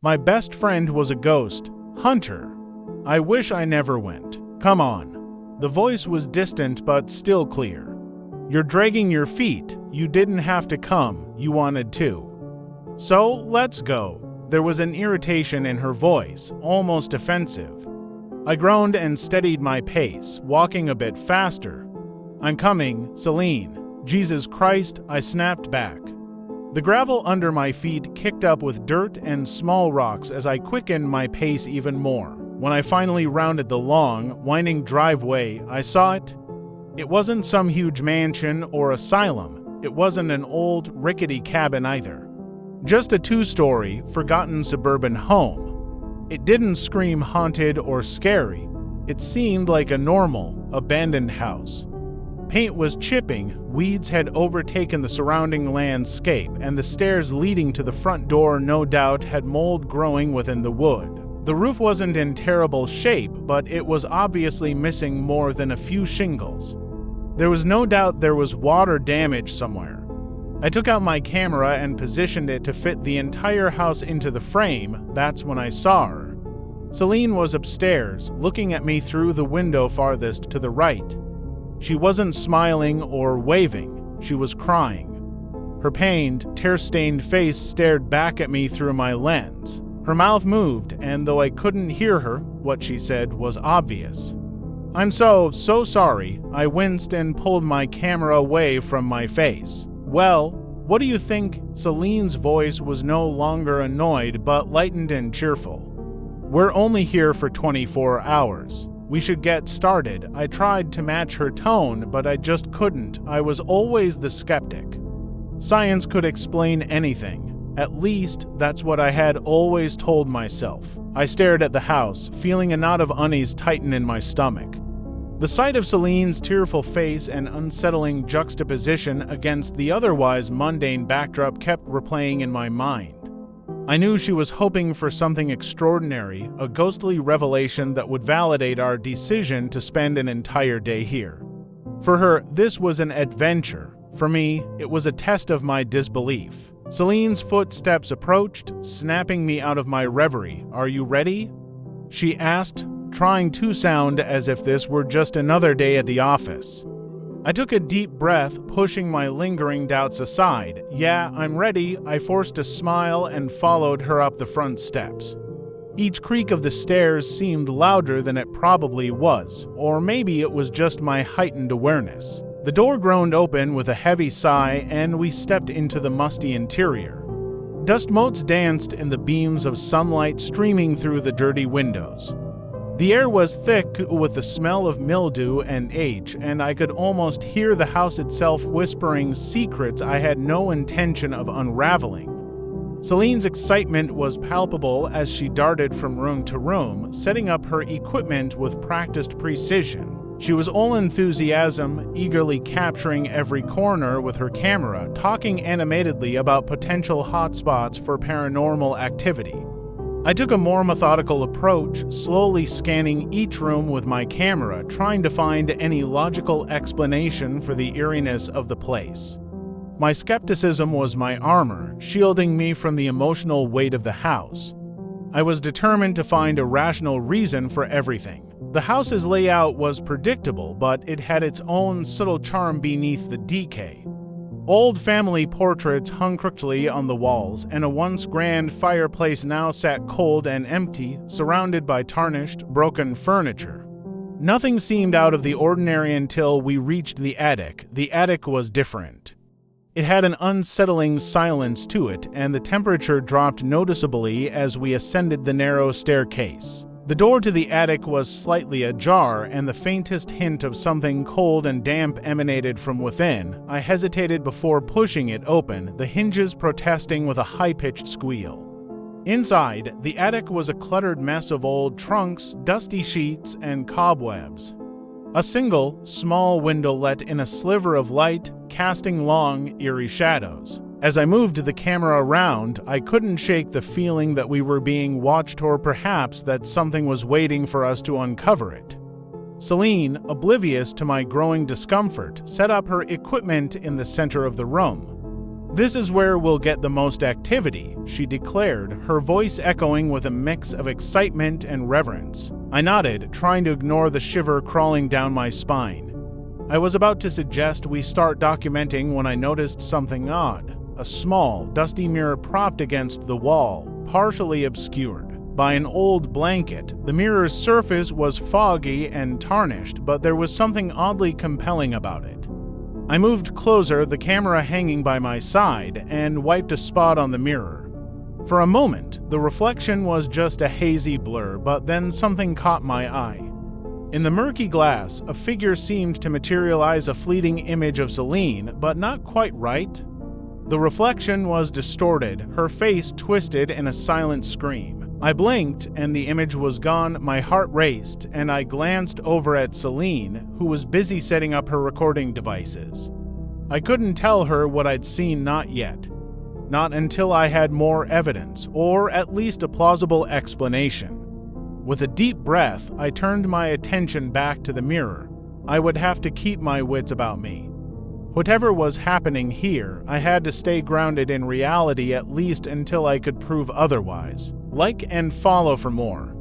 My best friend was a ghost. Hunter. I wish I never went. Come on. The voice was distant but still clear. You're dragging your feet. You didn't have to come. You wanted to. So, let's go. There was an irritation in her voice, almost offensive. I groaned and steadied my pace, walking a bit faster. I'm coming, Celine. Jesus Christ, I snapped back. The gravel under my feet kicked up with dirt and small rocks as I quickened my pace even more. When I finally rounded the long, winding driveway, I saw it. It wasn't some huge mansion or asylum. It wasn't an old, rickety cabin either. Just a two-story, forgotten suburban home. It didn't scream haunted or scary. It seemed like a normal, abandoned house. Paint was chipping, weeds had overtaken the surrounding landscape, and the stairs leading to the front door no doubt had mold growing within the wood. The roof wasn't in terrible shape, but it was obviously missing more than a few shingles. There was no doubt there was water damage somewhere. I took out my camera and positioned it to fit the entire house into the frame. That's when I saw her. Celine was upstairs, looking at me through the window farthest to the right. She wasn't smiling or waving. She was crying. Her pained, tear-stained face stared back at me through my lens. Her mouth moved, and though I couldn't hear her, what she said was obvious. I'm so sorry. I winced and pulled my camera away from my face. Well, what do you think? Celine's voice was no longer annoyed, but lightened and cheerful. We're only here for 24 hours. We should get started. I tried to match her tone, but I just couldn't. I was always the skeptic. Science could explain anything. At least, that's what I had always told myself. I stared at the house, feeling a knot of unease tighten in my stomach. The sight of Celine's tearful face and unsettling juxtaposition against the otherwise mundane backdrop kept replaying in my mind. I knew she was hoping for something extraordinary, a ghostly revelation that would validate our decision to spend an entire day here. For her, this was an adventure. For me, it was a test of my disbelief. Celine's footsteps approached, snapping me out of my reverie. Are you ready? She asked, trying to sound as if this were just another day at the office. I took a deep breath, pushing my lingering doubts aside. Yeah, I'm ready. I forced a smile and followed her up the front steps. Each creak of the stairs seemed louder than it probably was, or maybe it was just my heightened awareness. The door groaned open with a heavy sigh, and we stepped into the musty interior. Dust motes danced in the beams of sunlight streaming through the dirty windows. The air was thick with the smell of mildew and age, and I could almost hear the house itself whispering secrets I had no intention of unraveling. Celine's excitement was palpable as she darted from room to room, setting up her equipment with practiced precision. She was all enthusiasm, eagerly capturing every corner with her camera, talking animatedly about potential hotspots for paranormal activity. I took a more methodical approach, slowly scanning each room with my camera, trying to find any logical explanation for the eeriness of the place. My skepticism was my armor, shielding me from the emotional weight of the house. I was determined to find a rational reason for everything. The house's layout was predictable, but it had its own subtle charm beneath the decay. Old family portraits hung crookedly on the walls, and a once grand fireplace now sat cold and empty, surrounded by tarnished, broken furniture. Nothing seemed out of the ordinary until we reached the attic. The attic was different. It had an unsettling silence to it, and the temperature dropped noticeably as we ascended the narrow staircase. The door to the attic was slightly ajar, and the faintest hint of something cold and damp emanated from within. I hesitated before pushing it open, the hinges protesting with a high-pitched squeal. Inside, the attic was a cluttered mess of old trunks, dusty sheets, and cobwebs. A single, small window let in a sliver of light, casting long, eerie shadows. As I moved the camera around, I couldn't shake the feeling that we were being watched, or perhaps that something was waiting for us to uncover it. Celine, oblivious to my growing discomfort, set up her equipment in the center of the room. "This is where we'll get the most activity," she declared, her voice echoing with a mix of excitement and reverence. I nodded, trying to ignore the shiver crawling down my spine. I was about to suggest we start documenting when I noticed something odd. A small, dusty mirror propped against the wall, partially obscured by an old blanket. The mirror's surface was foggy and tarnished, but there was something oddly compelling about it. I moved closer, the camera hanging by my side, and wiped a spot on the mirror. For a moment, the reflection was just a hazy blur, but then something caught my eye. In the murky glass, a figure seemed to materialize, a fleeting image of Celine, but not quite right. The reflection was distorted, her face twisted in a silent scream. I blinked and the image was gone. My heart raced and I glanced over at Celine, who was busy setting up her recording devices. I couldn't tell her what I'd seen, not yet. Not until I had more evidence, or at least a plausible explanation. With a deep breath, I turned my attention back to the mirror. I would have to keep my wits about me. Whatever was happening here, I had to stay grounded in reality at least until I could prove otherwise. Like and follow for more.